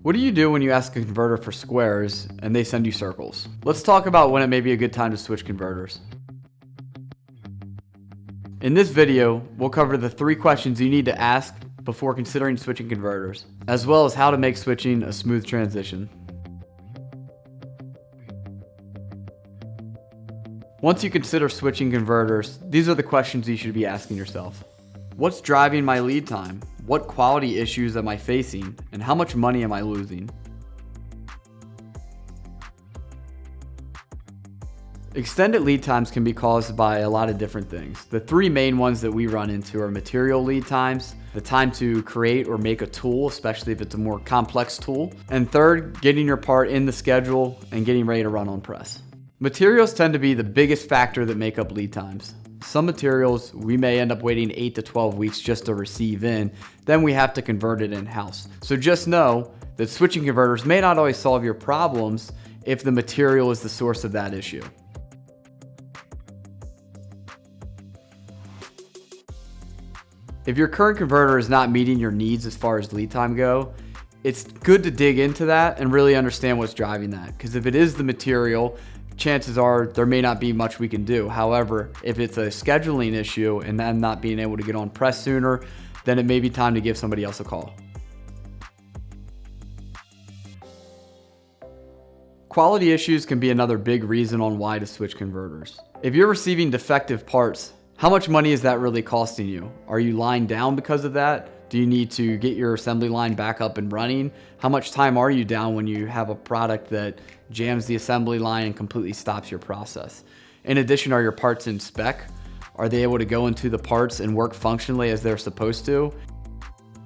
What do you do when you ask a converter for squares and they send you circles? Let's talk about when it may be a good time to switch converters. In this video, we'll cover the 3 questions you need to ask before considering switching converters, as well as how to make switching a smooth transition. Once you consider switching converters, these are the questions you should be asking yourself. What's driving my lead time? What quality issues am I facing? And how much money am I losing? Extended lead times can be caused by a lot of different things. The 3 main ones that we run into are material lead times, the time to create or make a tool, especially if it's a more complex tool, and third, getting your part in the schedule and getting ready to run on press. Materials tend to be the biggest factor that make up lead times. Some materials we may end up waiting 8 to 12 weeks just to receive in, then we have to convert it in-house. So just know that switching converters may not always solve your problems if the material is the source of that issue. If your current converter is not meeting your needs as far as lead time go, it's good to dig into that and really understand what's driving that. Because if it is the material, chances are there may not be much we can do. However, if it's a scheduling issue and them not being able to get on press sooner, then it may be time to give somebody else a call. Quality issues can be another big reason on why to switch converters. If you're receiving defective parts, how much money is that really costing you? Are you lying down because of that? Do you need to get your assembly line back up and running? How much time are you down when you have a product that jams the assembly line and completely stops your process? In addition, are your parts in spec? Are they able to go into the parts and work functionally as they're supposed to?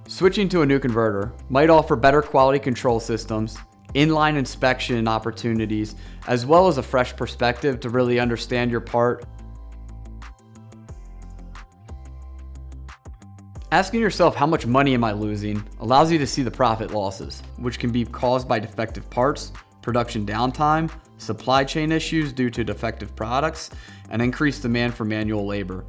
Switching to a new converter might offer better quality control systems, inline inspection opportunities, as well as a fresh perspective to really understand your part. Asking yourself how much money am I losing allows you to see the profit losses, which can be caused by defective parts, production downtime, supply chain issues due to defective products, and increased demand for manual labor.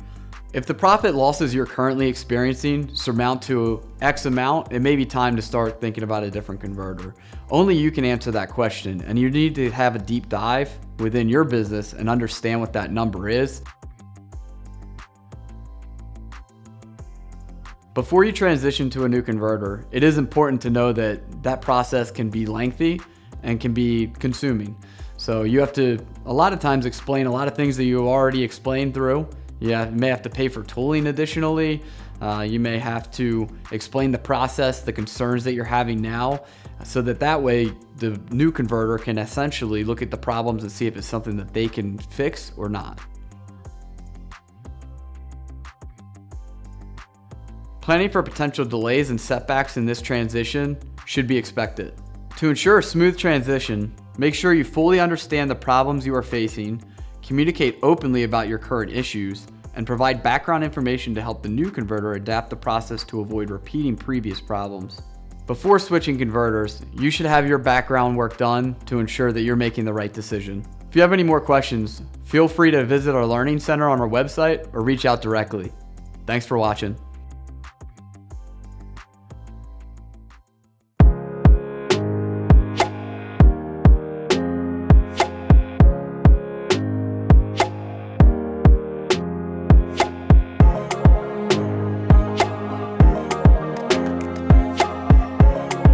If the profit losses you're currently experiencing surmount to X amount, it may be time to start thinking about a different converter. Only you can answer that question, and you need to have a deep dive within your business and understand what that number is. Before you transition to a new converter, it is important to know that that process can be lengthy and can be consuming. So you have to, a lot of times, explain a lot of things that you already explained through. You may have to pay for tooling additionally. You may have to explain the process, the concerns that you're having now, so that way the new converter can essentially look at the problems and see if it's something that they can fix or not. Planning for potential delays and setbacks in this transition should be expected. To ensure a smooth transition, make sure you fully understand the problems you are facing, communicate openly about your current issues, and provide background information to help the new converter adapt the process to avoid repeating previous problems. Before switching converters, you should have your background work done to ensure that you're making the right decision. If you have any more questions, feel free to visit our Learning Center on our website or reach out directly. Thanks for watching.